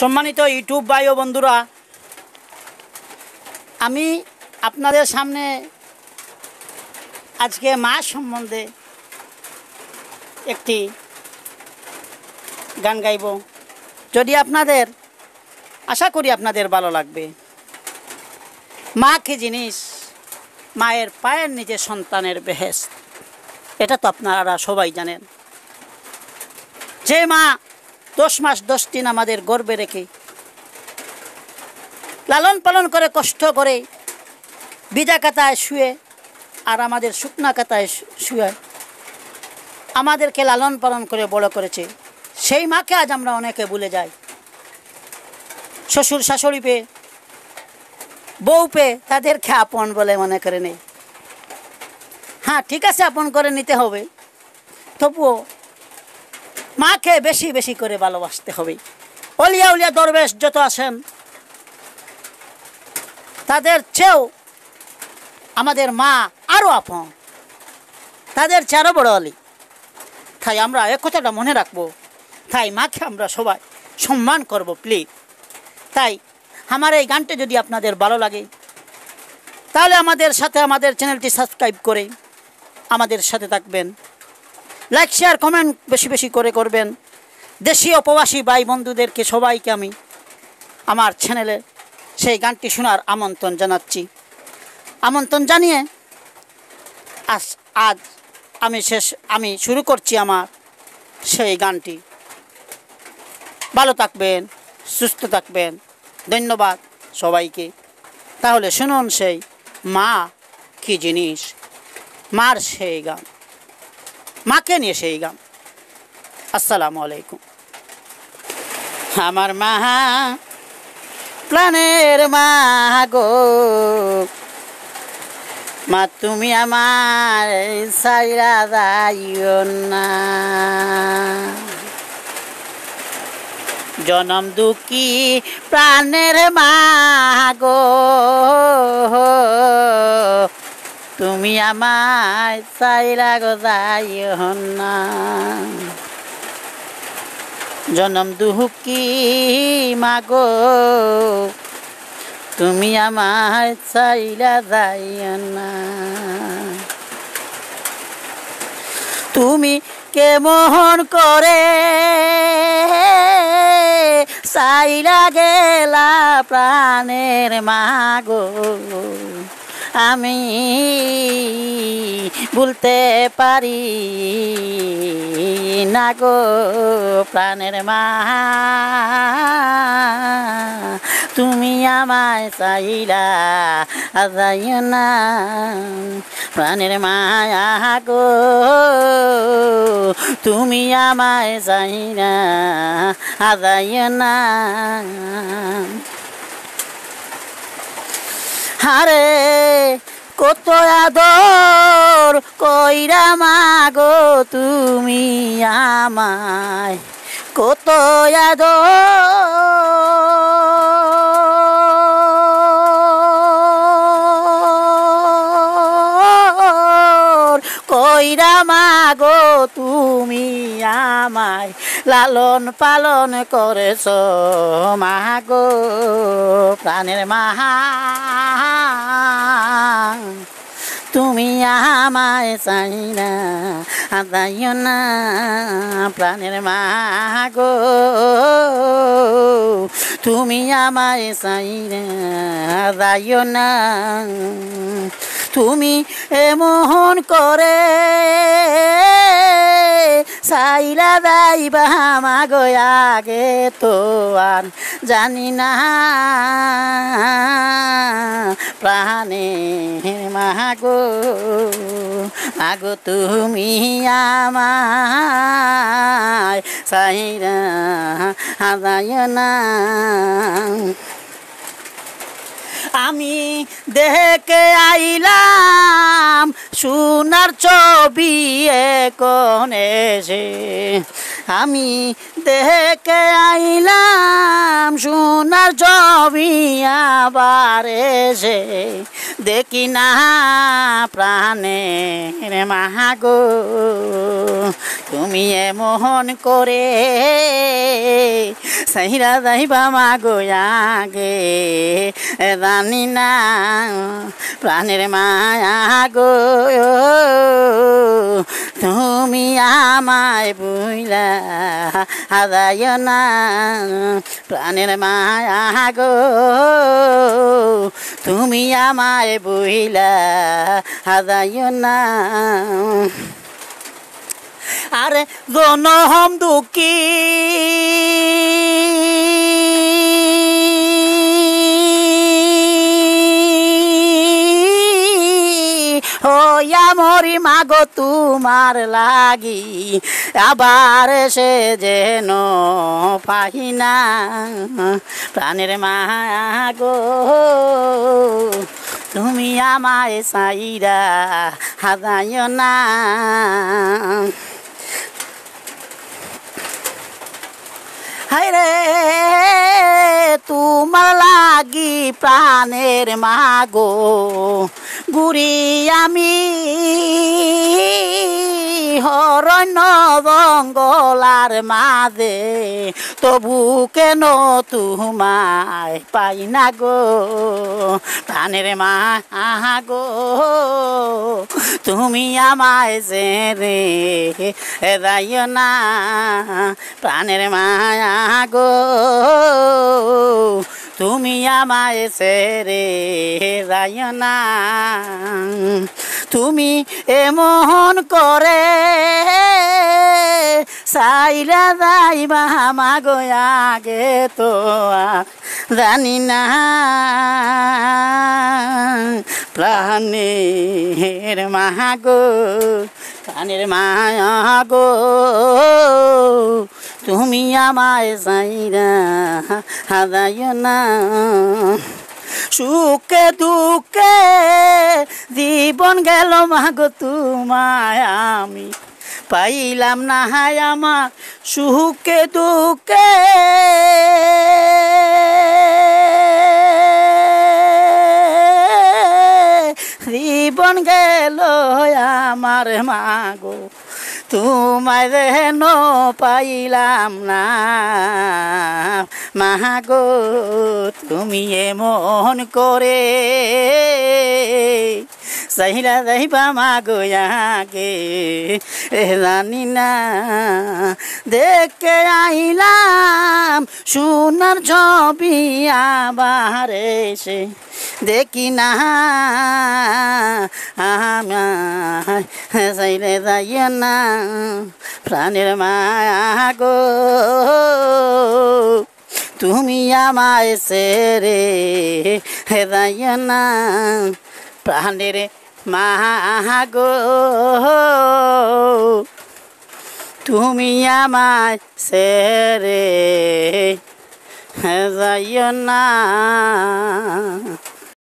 সম্মানিত ইউটিউব ভাই ও বন্ধুরা, আমি আপনাদের সামনে আজকে মা সম্বন্ধে একটি গান গাইব। যদি আপনাদের, আশা করি আপনাদের ভালো লাগবে। মা কি জিনিস, মায়ের পায়ের নিচে সন্তানের বেহেশত, এটা তো আপনারা সবাই জানেন। যে মা 10 মাস 10 দিন আমাদের গর্ভে রেখে লালন পালন করে, কষ্ট করে ভিজা কাতায় শুয়ে আর আমাদের শুকনা কাতায় শুয়ে আমাদেরকে লালন পালন করে বড় করেছে, সেই মাকে আজ আমরা অনেকে ভুলে যাই। শ্বশুর শাশুড়ি পেয়ে, বউ পেয়ে তাদেরকে আপন বলে মনে করে নেই। হ্যাঁ, ঠিক আছে, আপন করে নিতে হবে, তবুও মাকে বেশি বেশি করে ভালোবাসতে হবে। অলিয়া উলিয়া দরবেশ যত আছেন, তাদের চেয়েও আমাদের মা আরও আপন, তাদের চেয়ে আরও বড় অলি। তাই আমরা এক কথাটা মনে রাখবো, তাই মাকে আমরা সবাই সম্মান করব প্লিজ। তাই আমার এই গানটি যদি আপনাদের ভালো লাগে, তাহলে আমাদের সাথে আমাদের চ্যানেলটি সাবস্ক্রাইব করে আমাদের সাথে থাকবেন। লাইক শেয়ার কমেন্ট বেশি বেশি করে করবেন। দেশীয় প্রবাসী ভাই বন্ধুদেরকে সবাইকে আমি আমার চ্যানেলে সেই গানটি শোনার আমন্ত্রণ জানাচ্ছি। আমন্ত্রণ জানিয়ে আজ আমি শুরু করছি আমার সেই গানটি। ভালো থাকবেন, সুস্থ থাকবেন। ধন্যবাদ সবাইকে। তাহলে শুনুন সেই মা কি জিনিস, মার সেই গান, মাকে নিয়ে সেই গান। আসসালামু আলাইকুম। আমার মা প্রাণের মা গো, মা তুমি আমার ছাইরা যাইও না। জনম দুঃখী প্রাণের মা গো, তুমি আমায় ছাইরা গো যাইও না। জনম দুঃখী মা গো, তুমি আমায় ছাইরা যাইও না। তুমি কেমন করে ছাইরা গেলা প্রাণের মা গো, আমি ভুলতে পারি না গো প্রাণের মা। তুমি আমায় চাইলা যাইও না প্রাণের মায়া গো, তুমি আমায় চাইলা যাইও না। হারে কত আদর কইরা মাগো তুমি আমায়, কত আদর কইরা মাগো তুমি আমায়, লালন পালন করেছ মাগো প্রাণের মা। তুমি আমায় চাইনা যাইও না প্রাণের মা গো, তুমি আমায় চাইনা যাইও না। তুমি এমন করে চাইলা যাইবা মাগো, আগে তো আর জানি না প্রাণের মা গো, মাগো তুমি আমায় চাইরা যাইও না। আমি দেখে আইলাম সোনার ছবি এখন এসে, আমি দেখে আইলাম সোনার ছবি আবার এসে, দেখি না প্রাণের মাগো তুমি এমন করে সাইরা যাইবা মাগো আগে জানি না প্রাণের মাগো তুমি আমায় বুইলা যায় না প্রাণের মাগো তুমি আমায় বুইলা যায় না আরে জনম দুঃখী হইয়া মরি মাগো তোমার লাগি আবার সে যেন পাই না প্রাণের মাগো তুমি আমায় সাইরা হাজায় না হায়রে তোমার লাগি প্রাণের মাগো গুরি আমি হরণ্য জঙ্গলার মাঝে তবু কেন তোমায় পাই না গো প্রাণের মাগো তুমি আমায় ছেড়ে যাইও না প্রাণের মাগো তুমি আমায় ছেড়ে যাইও না তুমি এমন করে সাইরা যাইবা মাগো আগে তো জানি না প্রাণের মাগো প্রাণের মাগো তুমি আমায় সাইরা যাইও না সুখে দুঃখে জীবন গেল মাগো তোমায় আমি পাইলাম না হায় আমার সুখে দুঃখে জীবন গেল আমার মাগো তোমায় যেন পাইলাম না মাগো তুমি এমন করে সাইরা যাইবা মাগো আগে জানি না দেখে আইলাম সোনার ছবি আবার এসে দেখি না সাইরে যাইয়া না প্রাণের মাগো তুমি আমায় ছেড়ে যাইয়া না প্রাণের মাগো তুমি আমায় ছেড়ে যাইও না।